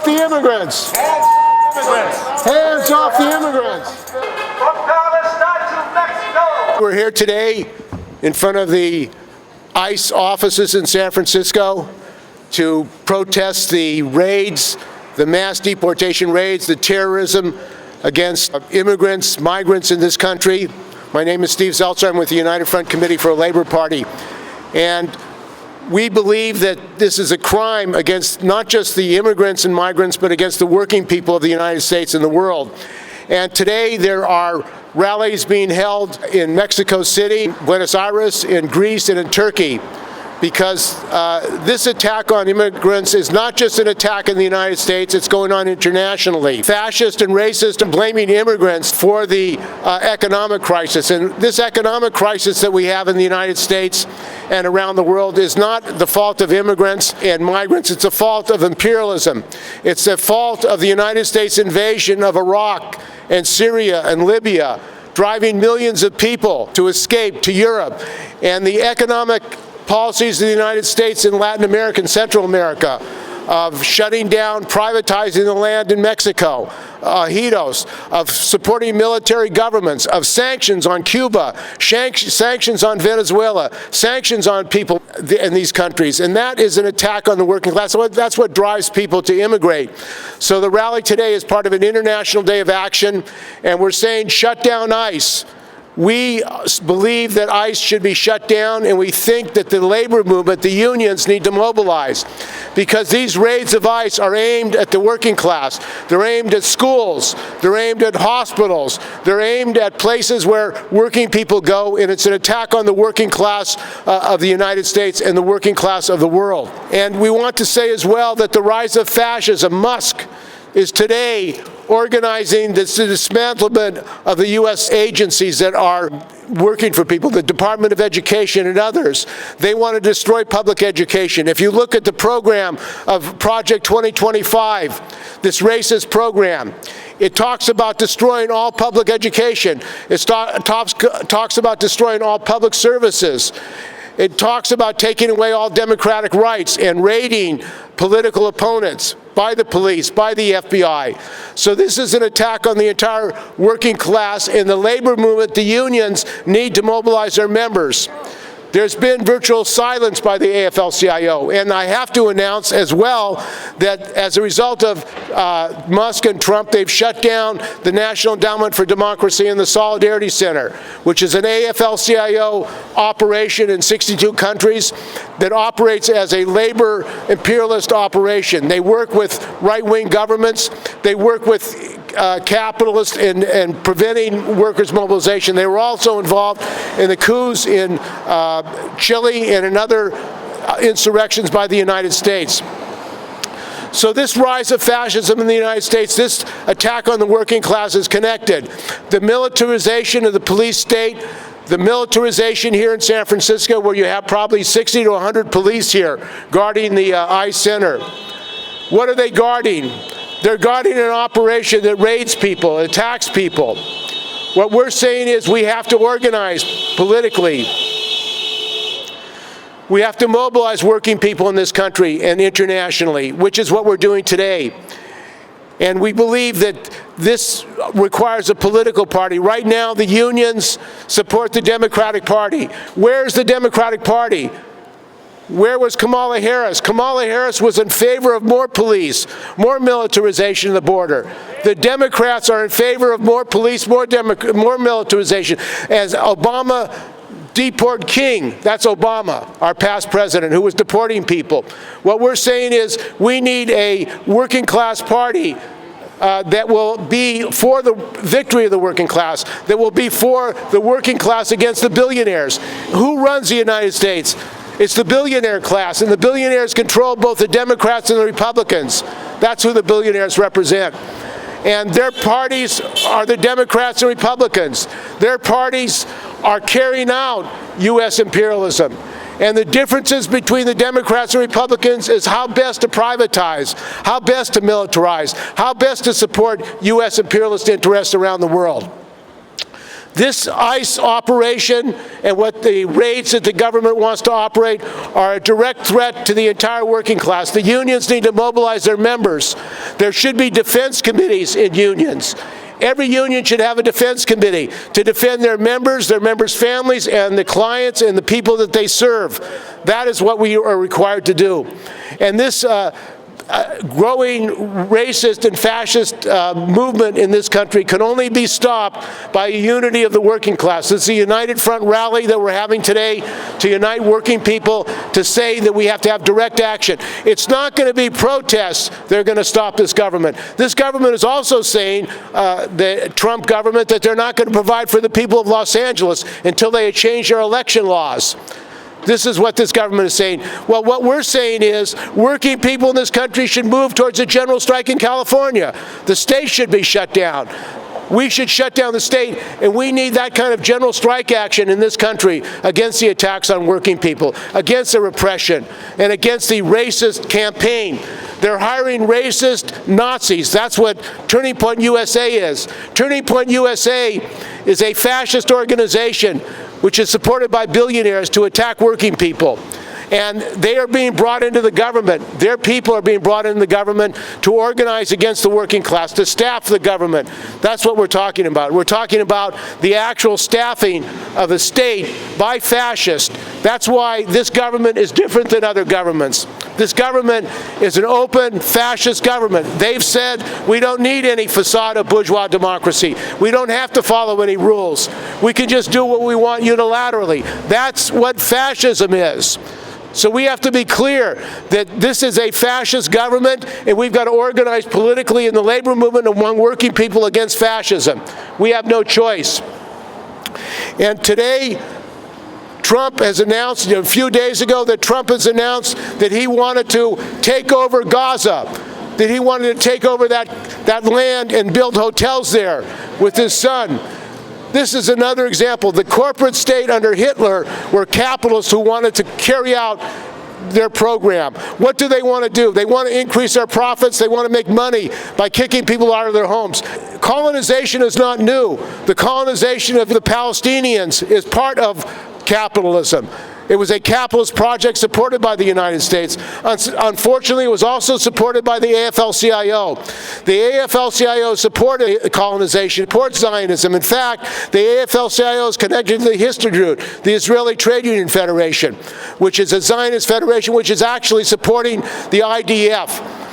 the immigrants! Hands off the immigrants! From Palestine to Mexico! We're here today in front of the ICE offices in San Francisco to protest the raids, the mass deportation raids, the terrorism against immigrants, migrants in this country. My name is Steve Zeltzer. I'm with the United Front Committee for a Labor Party. And we believe that this is a crime against not just the immigrants and migrants, but against the working people of the United States and the world. And today there are rallies being held in Mexico City, Buenos Aires, in Greece, and in Turkey, because this attack on immigrants is not just an attack in the United States, it's going on internationally. Fascist and racist are blaming immigrants for the economic crisis. And this economic crisis that we have in the United States and around the world is not the fault of immigrants and migrants, it's the fault of imperialism. It's the fault of the United States invasion of Iraq and Syria and Libya, driving millions of people to escape to Europe. And the economic policies of the United States in Latin America and Central America, of shutting down, privatizing the land in Mexico, Hitos, of supporting military governments, of sanctions on Cuba, sanctions on Venezuela, sanctions on people in these countries. And that is an attack on the working class. That's what drives people to immigrate. So the rally today is part of an international day of action, and we're saying shut down ICE. We believe that ICE should be shut down, and we think that the labor movement, the unions, need to mobilize, because these raids of ICE are aimed at the working class. They're aimed at schools. They're aimed at hospitals. They're aimed at places where working people go, and it's an attack on the working class of the United States and the working class of the world. And we want to say as well that the rise of fascism, Musk is today organizing the dismantlement of the U.S. agencies that are working for people, the Department of Education and others. They want to destroy public education. If you look at the program of Project 2025, this racist program, it talks about destroying all public education. It talks about destroying all public services. It talks about taking away all democratic rights and raiding political opponents by the police, by the FBI. So this is an attack on the entire working class, and the labor movement, the unions, need to mobilize their members. There's been virtual silence by the AFL-CIO, and I have to announce as well that as a result of Musk and Trump, they've shut down the National Endowment for Democracy and the Solidarity Center, which is an AFL-CIO operation in 62 countries that operates as a labor imperialist operation. They work with right-wing governments. They work with capitalists in preventing workers' mobilization. They were also involved in the coups in Chile and in other insurrections by the United States. So this rise of fascism in the United States, this attack on the working class is connected. The militarization of the police state, the militarization here in San Francisco, where you have probably 60 to 100 police here guarding the ICE Center. What are they guarding? They're guarding an operation that raids people, attacks people. What we're saying is we have to organize politically. We have to mobilize working people in this country and internationally, which is what we're doing today. And we believe that this requires a political party. Right now, the unions support the Democratic Party. Where's the Democratic Party? Where was Kamala Harris? Kamala Harris was in favor of more police, more militarization of the border. The Democrats are in favor of more police, more militarization. As Obama deport king, that's Obama, our past president, who was deporting people. What we're saying is we need a working class party that will be for the victory of the working class, that will be for the working class against the billionaires. Who runs the United States? It's the billionaire class, and the billionaires control both the Democrats and the Republicans. That's who the billionaires represent. And their parties are the Democrats and Republicans. Their parties are carrying out U.S. imperialism. And the differences between the Democrats and Republicans is how best to privatize, how best to militarize, how best to support U.S. imperialist interests around the world. This ICE operation and what the raids that the government wants to operate are a direct threat to the entire working class. The unions need to mobilize their members. There should be defense committees in unions. Every union should have a defense committee to defend their members' families, and the clients and the people that they serve. That is what we are required to do. And this growing racist and fascist movement in this country can only be stopped by a unity of the working class. It's a United Front rally that we're having today to unite working people to say that we have to have direct action. It's not going to be protests that are going to stop this government. This government is also saying, the Trump government, that they're not going to provide for the people of Los Angeles until they change their election laws. This is what this government is saying. Well, what we're saying is working people in this country should move towards a general strike in California. The state should be shut down. We should shut down the state, and we need that kind of general strike action in this country against the attacks on working people, against the repression, and against the racist campaign. They're hiring racist Nazis. That's what Turning Point USA is. Turning Point USA is a fascist organization which is supported by billionaires to attack working people. And they are being brought into the government. Their people are being brought into the government to organize against the working class, to staff the government. That's what we're talking about. We're talking about the actual staffing of the state by fascists. That's why this government is different than other governments. This government is an open fascist government. They've said we don't need any facade of bourgeois democracy. We don't have to follow any rules. We can just do what we want unilaterally. That's what fascism is. So we have to be clear that this is a fascist government, and we've got to organize politically in the labor movement among working people against fascism. We have no choice. And today, Trump has announced, a few days ago, that Trump has announced that he wanted to take over Gaza, that he wanted to take over that land and build hotels there with his son. This is another example. The corporate state under Hitler were capitalists who wanted to carry out their program. What do they want to do? They want to increase their profits. They want to make money by kicking people out of their homes. Colonization is not new. The colonization of the Palestinians is part of capitalism. It was a capitalist project supported by the United States. Unfortunately, it was also supported by the AFL-CIO. The AFL-CIO supported colonization, supports Zionism. In fact, the AFL-CIO is connected to the Histadrut, the Israeli Trade Union Federation, which is a Zionist federation which is actually supporting the IDF.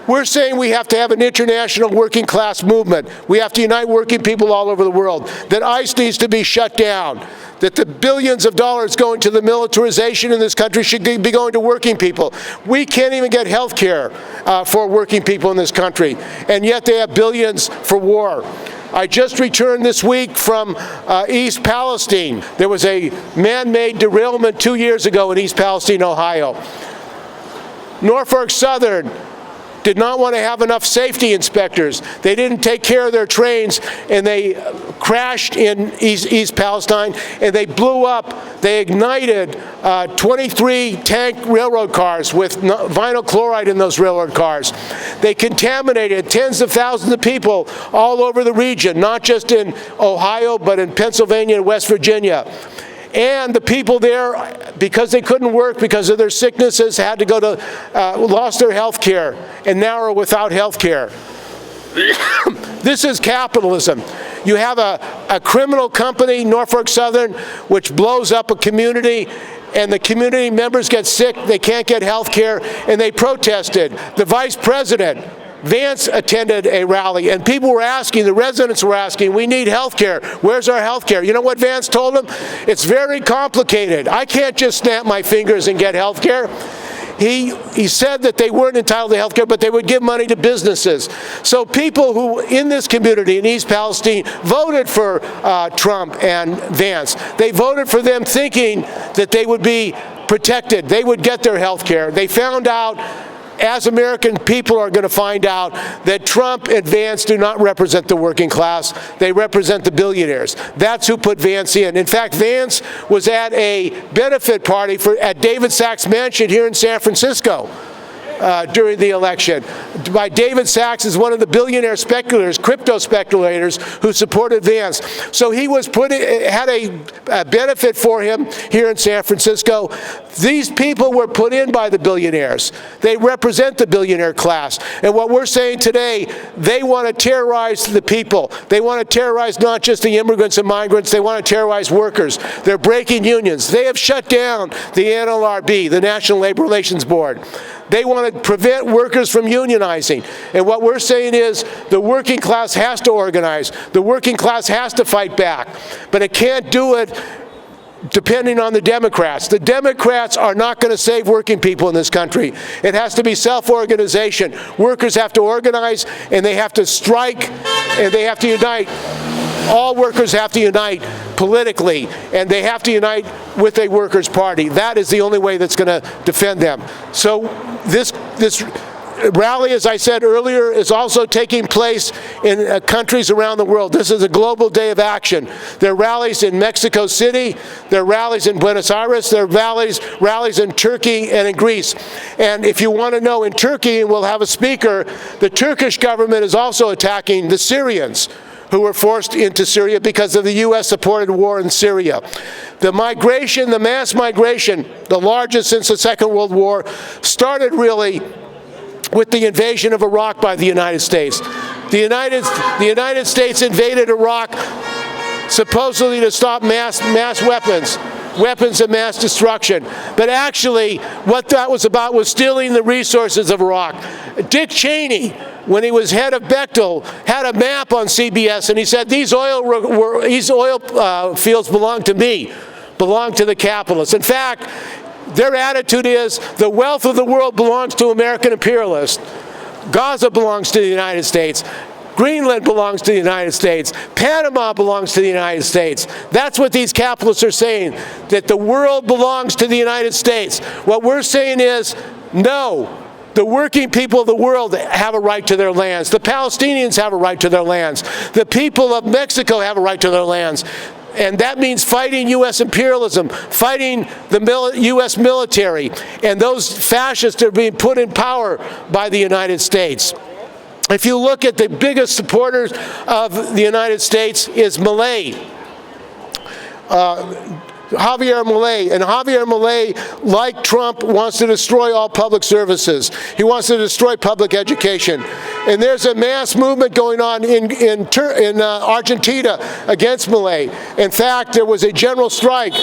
We're saying we have to have an international working class movement. We have to unite working people all over the world. That ICE needs to be shut down. That the billions of dollars going to the militarization in this country should be going to working people. We can't even get health care for working people in this country, and yet they have billions for war. I just returned this week from East Palestine. There was a man-made derailment 2 years ago in East Palestine, Ohio. Norfolk Southern did not want to have enough safety inspectors. They didn't take care of their trains, and they crashed in East Palestine, and they blew up. They ignited 23 tank railroad cars with vinyl chloride in those railroad cars. They contaminated tens of thousands of people all over the region, not just in Ohio, but in Pennsylvania and West Virginia. And the people there, because they couldn't work because of their sicknesses, had to go to, lost their health care, and now are without health care. This is capitalism. You have a criminal company, Norfolk Southern, which blows up a community, and the community members get sick, they can't get health care, and they protested. The vice president, Vance, attended a rally, and people were asking, the residents were asking, we need health care. Where's our health care? You know what Vance told them? It's very complicated. I can't just snap my fingers and get health care. He said that they weren't entitled to health care, but they would give money to businesses. So people who in this community in East Palestine voted for Trump and Vance. They voted for them thinking that they would be protected. They would get their health care. They found out, as American people are going to find out, that Trump and Vance do not represent the working class. They represent the billionaires. That's who put Vance in. In fact, Vance was at a benefit party at David Sachs' mansion here in San Francisco. during the election by David Sachs, is one of the billionaire speculators, crypto speculators, who supported Vance. So he was had a benefit for him here in San Francisco. These people were put in by the billionaires. They represent the billionaire class. And what we're saying today, they want to terrorize the people. They want to terrorize not just the immigrants and migrants, they want to terrorize workers. They're breaking unions. They have shut down the NLRB, the National Labor Relations Board. They want to prevent workers from unionizing. And what we're saying is the working class has to organize. The working class has to fight back. But it can't do it depending on the Democrats. The Democrats are not going to save working people in this country. It has to be self-organization. Workers have to organize, and they have to strike, and they have to unite. All workers have to unite politically, and they have to unite with a workers' party. That is the only way that's going to defend them. So this rally, as I said earlier, is also taking place in countries around the world. This is a global day of action. There are rallies in Mexico City, there are rallies in Buenos Aires, there are rallies in Turkey and in Greece. And if you want to know, in Turkey, and we'll have a speaker, the Turkish government is also attacking the Syrians who were forced into Syria because of the U.S.-supported war in Syria. The migration, the mass migration, the largest since the Second World War, started really with the invasion of Iraq by the United States. The United States invaded Iraq supposedly to stop mass weapons of mass destruction. But actually, what that was about was stealing the resources of Iraq. Dick Cheney, when he was head of Bechtel, had a map on CBS, and he said, these oil fields belong to me, belong to the capitalists. In fact, their attitude is the wealth of the world belongs to American imperialists. Gaza belongs to the United States. Greenland belongs to the United States. Panama belongs to the United States. That's what these capitalists are saying, that the world belongs to the United States. What we're saying is, no. The working people of the world have a right to their lands. The Palestinians have a right to their lands. The people of Mexico have a right to their lands. And that means fighting U.S. imperialism, fighting the U.S. military, and those fascists are being put in power by the United States. If you look at the biggest supporters of the United States is Milei. Javier Milei. And Javier Milei, like Trump, wants to destroy all public services. He wants to destroy public education. And there's a mass movement going on in Argentina against Milei. In fact, there was a general strike.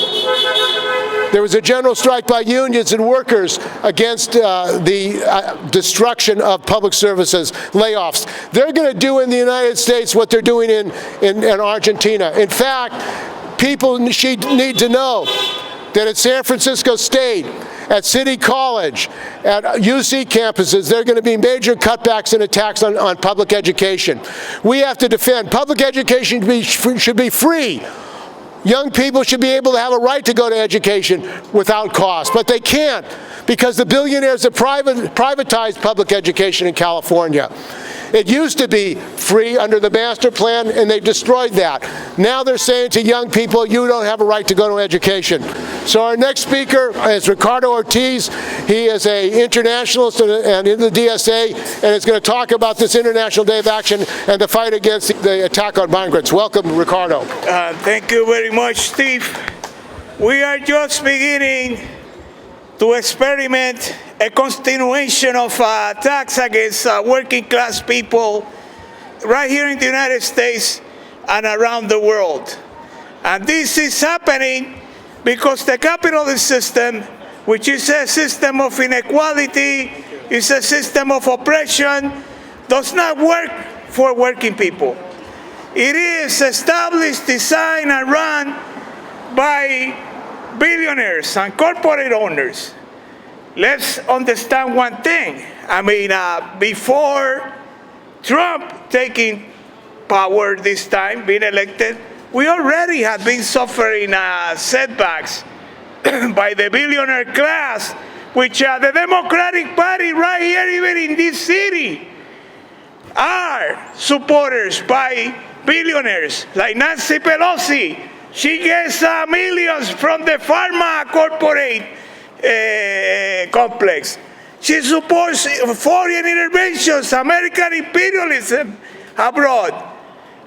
There was a general strike by unions and workers against the destruction of public services, layoffs. They're going to do in the United States what they're doing in Argentina. In fact, people need to know that at San Francisco State, at City College, at UC campuses, there are going to be major cutbacks and attacks on public education. We have to defend. Public education should be free. Young people should be able to have a right to go to education without cost, but they can't because the billionaires have privatized public education in California. It used to be free under the master plan, and they've destroyed that. Now they're saying to young people, you don't have a right to go to education. So our next speaker is Ricardo Ortiz. He is an internationalist and in the DSA, and is going to talk about this International Day of Action and the fight against the attack on migrants. Welcome, Ricardo. Thank you very much, Steve. We are just beginning to experiment a continuation of attacks against working class people right here in the United States and around the world. And this is happening because the capitalist system, which is a system of inequality, is a system of oppression, does not work for working people. It is established, designed, and run by billionaires and corporate owners. Let's understand one thing. I mean, before Trump taking power this time, being elected, we already had been suffering setbacks by the billionaire class, which the Democratic Party right here, even in this city, are supporters by billionaires like Nancy Pelosi. She gets millions from the pharma corporate complex. She supports foreign interventions, American imperialism abroad.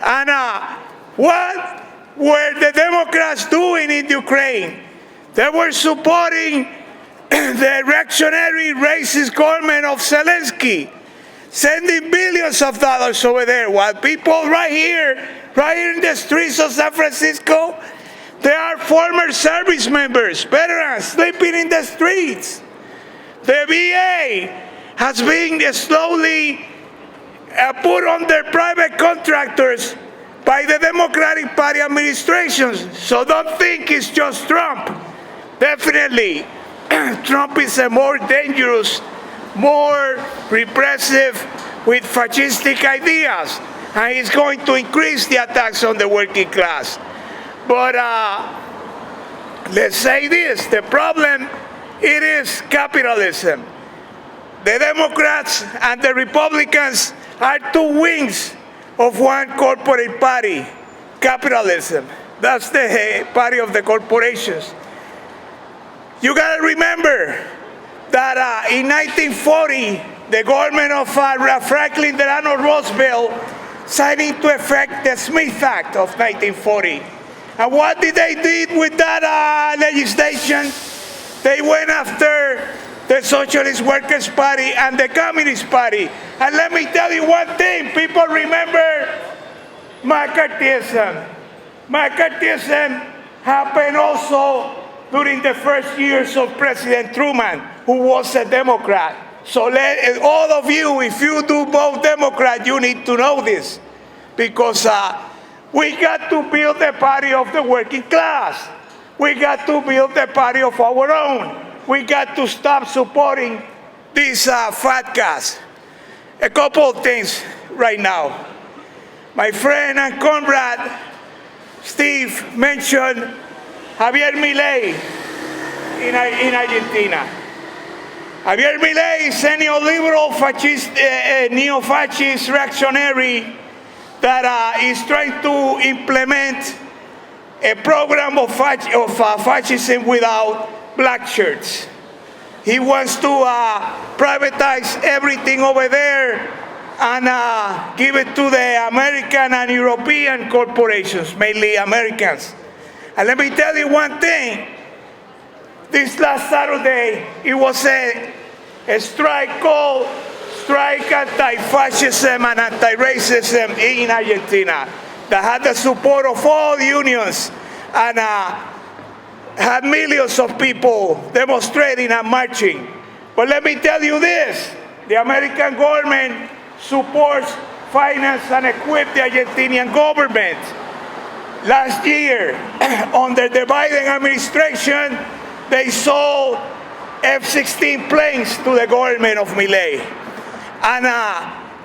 And what were the Democrats doing in Ukraine? They were supporting the reactionary racist government of Zelensky, sending billions of dollars over there, while people right here in the streets of San Francisco, they are former service members, veterans, sleeping in the streets. The VA has been slowly put under private contractors by the Democratic Party administrations. So don't think it's just Trump. Definitely, Trump is a more dangerous, more repressive, with fascistic ideas, and he's going to increase the attacks on the working class. But let's say this, the problem, it is capitalism. The Democrats and the Republicans are two wings of one corporate party, capitalism. That's the party of the corporations. You gotta remember that in 1940, the government of Franklin Delano Roosevelt signed into effect the Smith Act of 1940. And what did they do with that legislation? They went after the Socialist Workers' Party and the Communist Party. And let me tell you one thing, people remember McCarthyism. McCarthyism happened also during the first years of President Truman, who was a Democrat. So all of you, if you do vote Democrat, you need to know this. Because we got to build the party of the working class. We got to build the party of our own. We got to stop supporting these fat cats. A couple of things right now. My friend and comrade Steve mentioned Javier Milei in Argentina. Javier Milei is a neoliberal fascist, neo-fascist reactionary that is trying to implement a program of fascism without black shirts. He wants to privatize everything over there and give it to the American and European corporations, mainly Americans. And let me tell you one thing. This last Saturday, it was a strike called Strike Anti-Fascism and Anti-Racism in Argentina that had the support of all unions and had millions of people demonstrating and marching. But let me tell you this, the American government supports, finance, and equips the Argentinian government. Last year, under the Biden administration, they sold F-16 planes to the government of Milei. And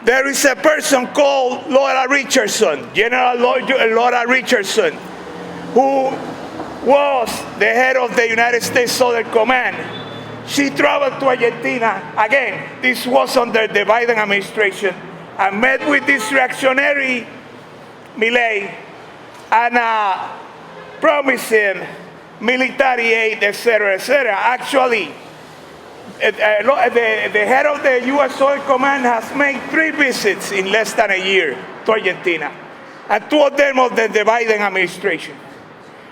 there is a person called Laura Richardson, General Laura Richardson, who was the head of the United States Southern Command. She traveled to Argentina. Again, this was under the Biden administration, and met with this reactionary Milei and promised him military aid, etc., etc. Actually, the head of the U.S. Southern Command has made 3 visits in less than a year to Argentina, and 2 of them of the Biden administration.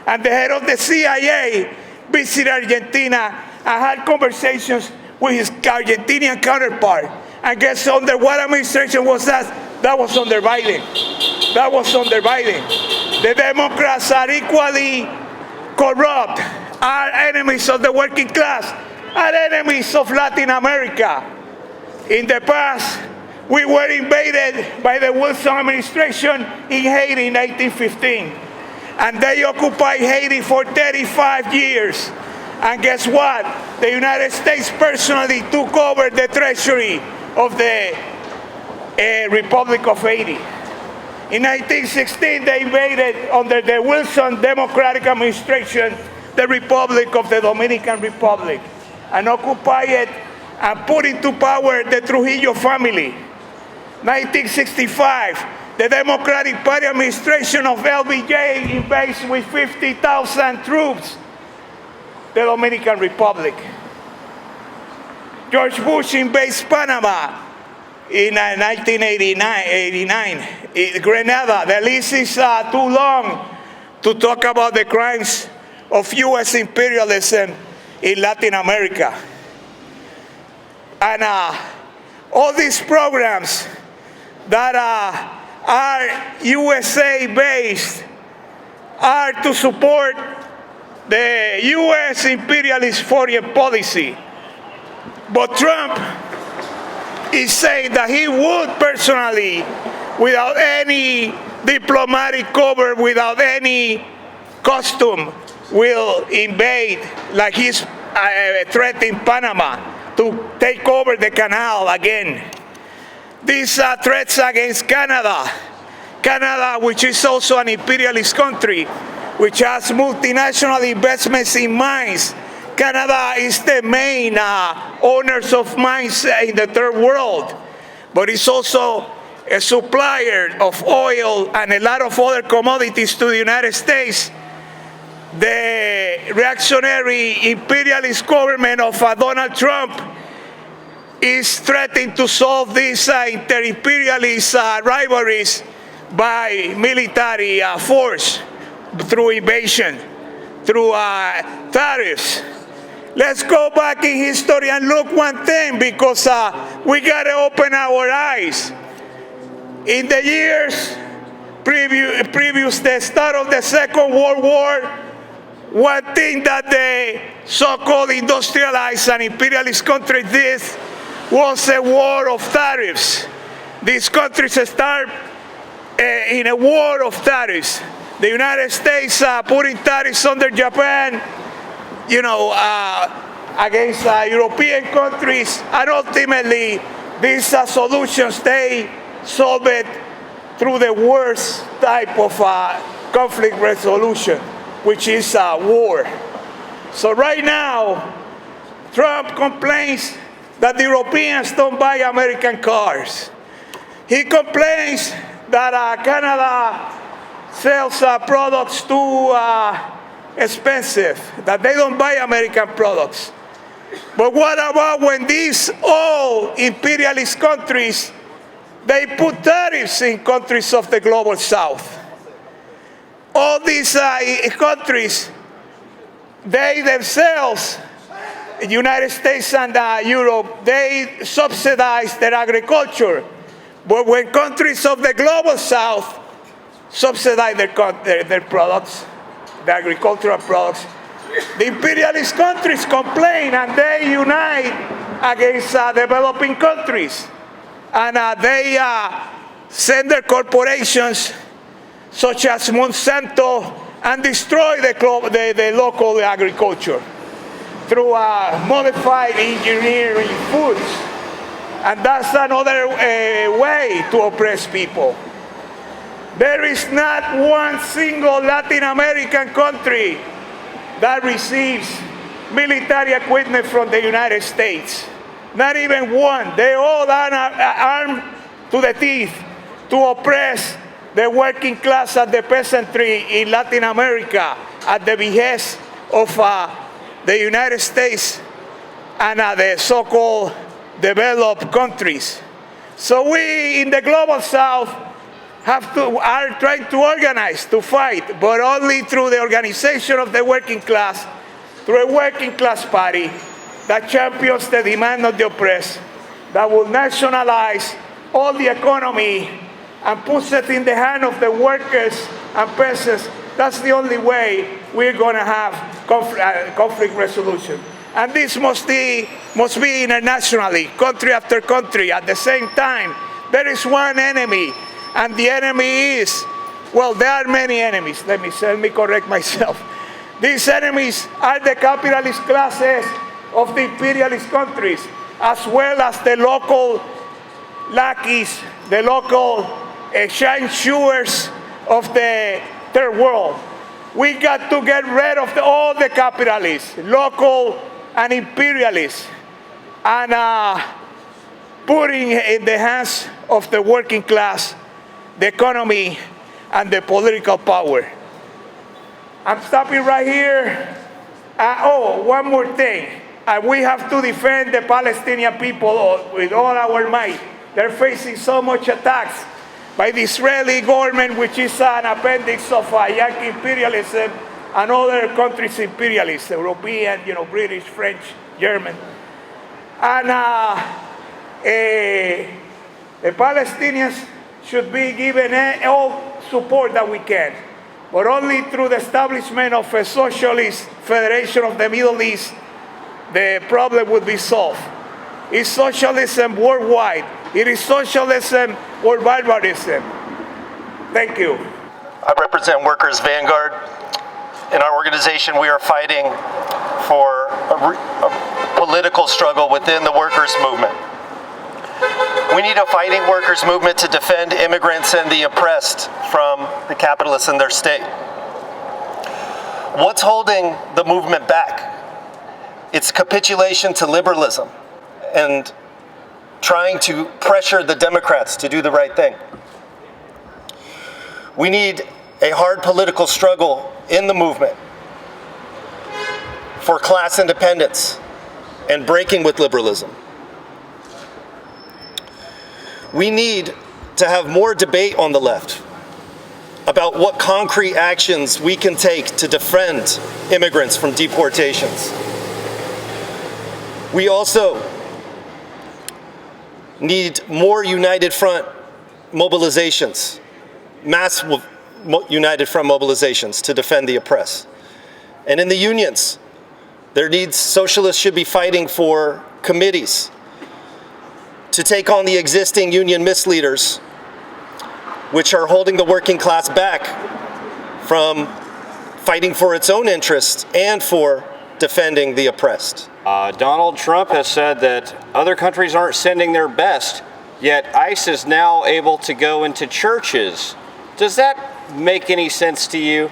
And the head of the CIA visited Argentina and had conversations with his Argentinian counterpart. And guess under what administration was that? That was under Biden. That was under Biden. The Democrats are equally corrupt, are enemies of the working class, are enemies of Latin America. In the past, we were invaded by the Wilson administration in Haiti in 1915. And they occupied Haiti for 35 years. And guess what? The United States personally took over the treasury of the Republic of Haiti. In 1916, they invaded, under the Wilson Democratic administration, the Republic of the Dominican Republic, and occupied it and put into power the Trujillo family. 1965, the Democratic Party administration of LBJ invades with 50,000 troops the Dominican Republic. George Bush invades Panama in 1989, Grenada. The list is too long to talk about the crimes of U.S. imperialism in Latin America. And all these programs that are USA-based are to support the U.S. imperialist foreign policy. But Trump is saying that he would personally, without any diplomatic cover, without any costume, will invade, like he's threatening Panama, to take over the canal again. These threats against Canada, which is also an imperialist country, which has multinational investments in mines. Canada is the main owners of mines in the third world, but it's also a supplier of oil and a lot of other commodities to the United States. The reactionary imperialist government of Donald Trump is threatening to solve these inter-imperialist rivalries by military force, through invasion, through tariffs. Let's go back in history and look one thing, because we gotta open our eyes. In the years previous the start of the Second World War, one thing that the so-called industrialized and imperialist countries did was a war of tariffs. These countries start in a war of tariffs. The United States putting tariffs under Japan, against European countries, and ultimately these solutions, they solve it through the worst type of conflict resolution, which is war. So right now, Trump complains that the Europeans don't buy American cars. He complains that Canada sells products too expensive, that they don't buy American products. But what about when these all imperialist countries, they put tariffs in countries of the global south? All these countries, they themselves, the United States and Europe, they subsidize their agriculture. But when countries of the global south subsidize their products, the agricultural products, the imperialist countries complain and they unite against developing countries. And they send their corporations, such as Monsanto, and destroy the local agriculture through modified engineering foods. And that's another way to oppress people. There is not one single Latin American country that receives military equipment from the United States. Not even one. They all are armed to the teeth to oppress the working class and the peasantry in Latin America at the behest of the United States and the so-called developed countries. So we in the global south are trying to organize, to fight, but only through the organization of the working class, through a working class party that champions the demand of the oppressed, that will nationalize all the economy and puts it in the hand of the workers and peasants. That's the only way we're going to have conflict resolution. And this must be internationally, country after country. At the same time, there is one enemy, and the enemy is, well, there are many enemies. Let me correct myself. These enemies are the capitalist classes of the imperialist countries, as well as the local lackeys, the local shineshewers of the third world. We got to get rid of all the capitalists, local and imperialists, and putting in the hands of the working class the economy and the political power. I'm stopping right here. One more thing. And we have to defend the Palestinian people with all our might. They're facing so much attacks by the Israeli government, which is an appendix of Yankee imperialism and other countries' imperialism, European, British, French, German. And the Palestinians should be given all support that we can, but only through the establishment of a socialist federation of the Middle East, the problem would be solved. It's socialism worldwide. It is socialism or barbarism. Thank you. I represent Workers Vanguard. In our organization, we are fighting for a political struggle within the workers' movement. We need a fighting workers' movement to defend immigrants and the oppressed from the capitalists in their state. What's holding the movement back? It's capitulation to liberalism and trying to pressure the Democrats to do the right thing. We need a hard political struggle in the movement for class independence and breaking with liberalism. We need to have more debate on the left about what concrete actions we can take to defend immigrants from deportations. We also need more united front mobilizations, mass united front mobilizations to defend the oppressed. And in the unions, socialists should be fighting for committees to take on the existing union misleaders, which are holding the working class back from fighting for its own interests and for defending the oppressed. Donald Trump has said that other countries aren't sending their best, yet ICE is now able to go into churches. Does that make any sense to you?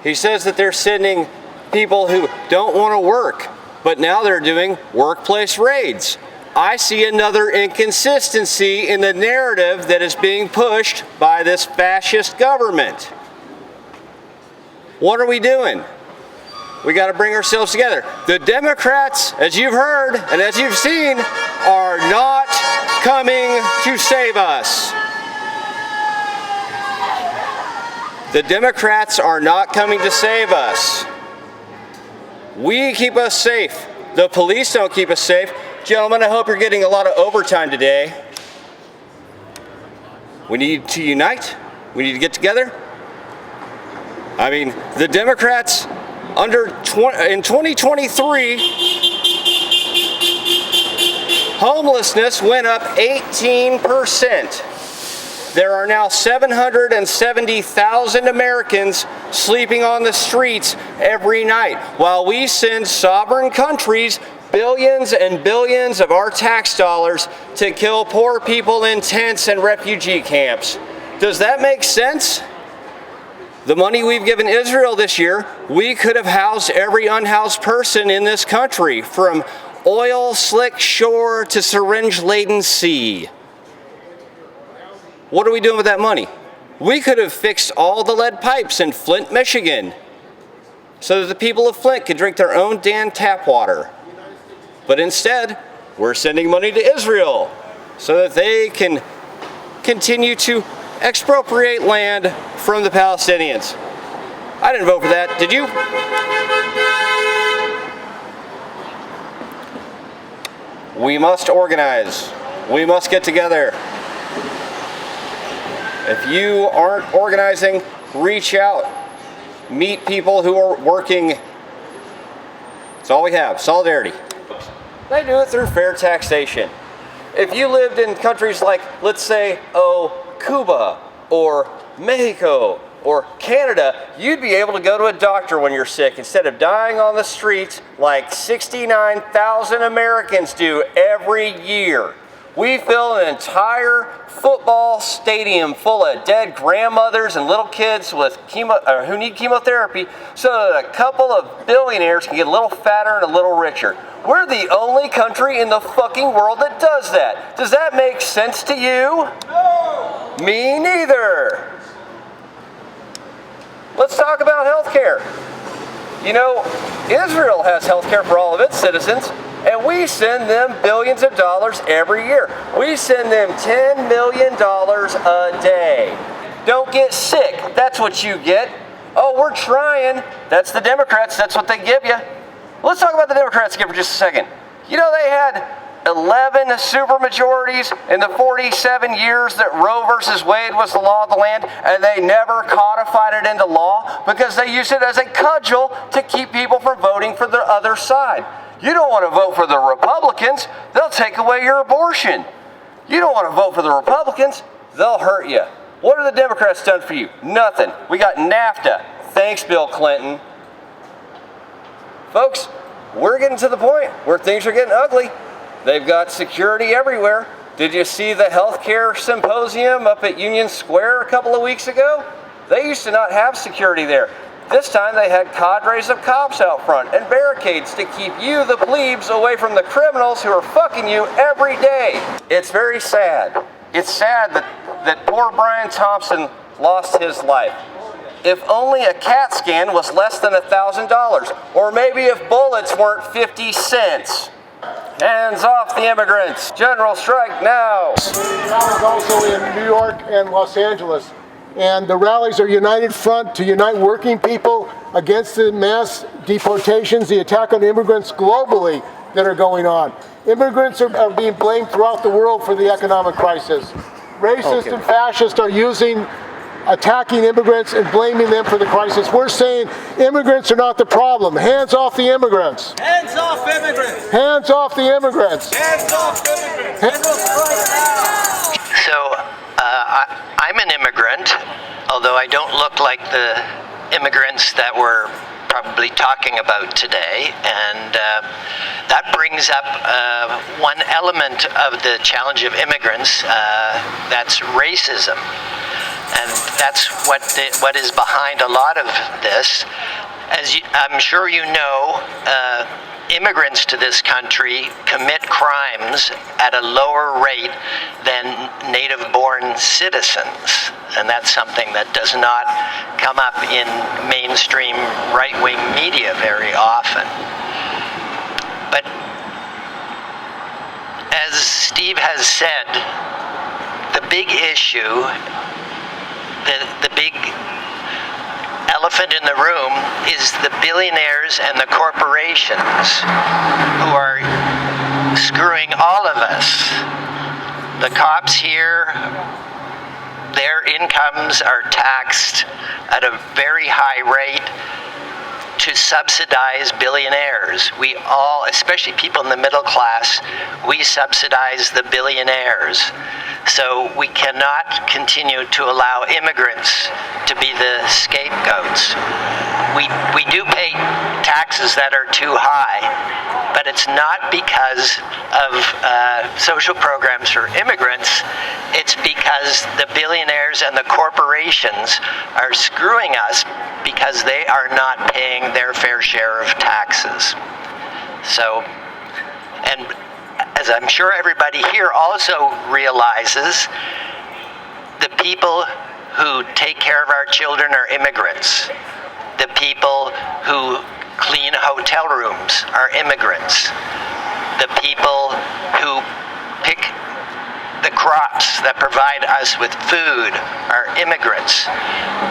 He says that they're sending people who don't want to work, but now they're doing workplace raids. I see another inconsistency in the narrative that is being pushed by this fascist government. What are we doing? We got to bring ourselves together. The Democrats, as you've heard and as you've seen, are not coming to save us. The Democrats are not coming to save us. We keep us safe. The police don't keep us safe. Gentlemen, I hope you're getting a lot of overtime today. We need to unite. We need to get together. I mean, the Democrats in 2023, homelessness went up 18%. There are now 770,000 Americans sleeping on the streets every night, while we send sovereign countries billions and billions of our tax dollars to kill poor people in tents and refugee camps. Does that make sense? The money we've given Israel this year, we could have housed every unhoused person in this country, from oil-slick shore to syringe-laden sea. What are we doing with that money? We could have fixed all the lead pipes in Flint, Michigan, so that the people of Flint could drink their own damn tap water. But instead, we're sending money to Israel so that they can continue to expropriate land from the Palestinians. I didn't vote for that. Did you? We must organize. We must get together. If you aren't organizing, reach out. Meet people who are working. That's all we have, solidarity. They do it through fair taxation. If you lived in countries like, let's say, Cuba or Mexico or Canada, you'd be able to go to a doctor when you're sick instead of dying on the streets like 69,000 Americans do every year. We fill an entire football stadium full of dead grandmothers and little kids with who need chemotherapy so that a couple of billionaires can get a little fatter and a little richer. We're the only country in the fucking world that does that. Does that make sense to you? No! Me neither. Let's talk about healthcare. You know, Israel has health care for all of its citizens, and we send them billions of dollars every year. We send them $10 million a day. Don't get sick. That's what you get. Oh, we're trying. That's the Democrats. That's what they give you. Let's talk about the Democrats again for just a second. You know, they had 11 supermajorities in the 47 years that Roe versus Wade was the law of the land, and they never codified it into law because they used it as a cudgel to keep people from voting for the other side. You don't want to vote for the Republicans, they'll take away your abortion. You don't want to vote for the Republicans, they'll hurt you. What have the Democrats done for you? Nothing. We got NAFTA. Thanks, Bill Clinton. Folks, we're getting to the point where things are getting ugly. They've got security everywhere. Did you see the healthcare symposium up at Union Square a couple of weeks ago? They used to not have security there. This time they had cadres of cops out front and barricades to keep you, the plebes, away from the criminals who are fucking you every day. It's very sad. It's sad that poor Brian Thompson lost his life. If only a CAT scan was less than $1,000, or maybe if bullets weren't 50 cents. Hands off the immigrants. General strike now. Rallies also in New York and Los Angeles. And the rallies are united front to unite working people against the mass deportations, the attack on immigrants globally that are going on. Immigrants are being blamed throughout the world for the economic crisis. Racists and fascists are attacking immigrants and blaming them for the crisis. We're saying immigrants are not the problem. Hands off the immigrants. Hands off immigrants. Hands off the immigrants. Hands off immigrants. Hands off right now. So I'm an immigrant, although I don't look like the immigrants that we're probably talking about today, and that brings up one element of the challenge of immigrants, that's racism. And that's what is behind a lot of this. As I'm sure you know, immigrants to this country commit crimes at a lower rate than native-born citizens. And that's something that does not come up in mainstream right-wing media very often. But as Steve has said, the big issue, the big elephant in the room is the billionaires and the corporations who are screwing all of us. The cops here, their incomes are taxed at a very high rate to subsidize billionaires. We all, especially people in the middle class, we subsidize the billionaires. So we cannot continue to allow immigrants to be the scapegoats. We do pay taxes that are too high, but it's not because of social programs for immigrants. It's because the billionaires and the corporations are screwing us because they are not paying their fair share of taxes. So, and as I'm sure everybody here also realizes, the people who take care of our children are immigrants. The people who clean hotel rooms are immigrants. The people who pick the crops that provide us with food are immigrants.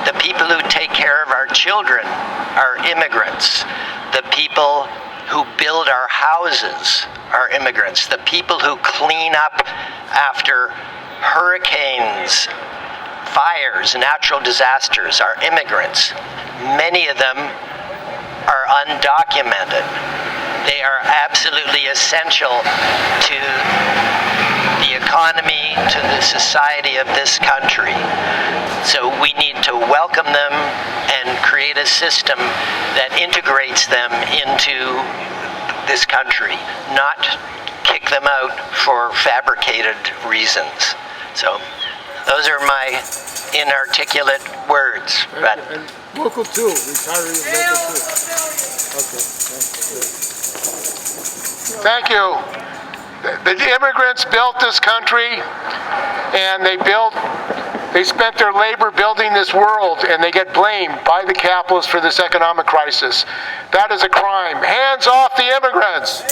The people who take care of our children are immigrants. The people who build our houses are immigrants. The people who clean up after hurricanes, fires, natural disasters are immigrants. Many of them are undocumented. They are absolutely essential to the economy, to the society of this country. So we need to welcome them and create a system that integrates them into this country, not kick them out for fabricated reasons. So those are my inarticulate words. But And local too, retirees local too. Okay, thank you. The immigrants built this country, and they built They spent their labor building this world, and they get blamed by the capitalists for this economic crisis. That is a crime. Hands off the immigrants!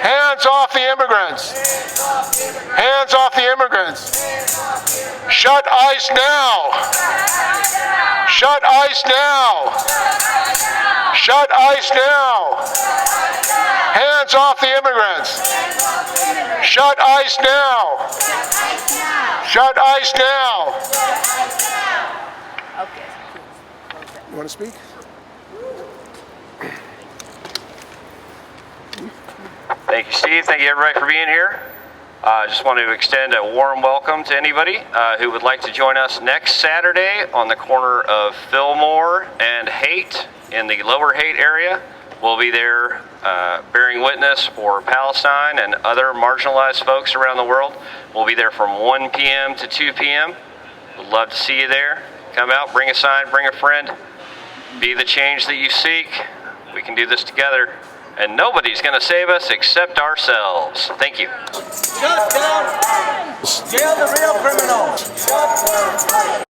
Hands off the immigrants! Hands off the immigrants! Shut ICE now! Shut ICE now! Shut ICE now! Hands off the immigrants! Shut ICE now! Shut ICE now! You want to speak? Thank you, Steve. Thank you, everybody, for being here. I just want to extend a warm welcome to anybody who would like to join us next Saturday on the corner of Fillmore and Haight in the Lower Haight area. We'll be there bearing witness for Palestine and other marginalized folks around the world. We'll be there from 1 p.m. to 2 p.m. We'd love to see you there. Come out, bring a sign, bring a friend. Be the change that you seek. We can do this together. And nobody's going to save us except ourselves. Thank you. Shut down! Jail the real criminals! Shut down!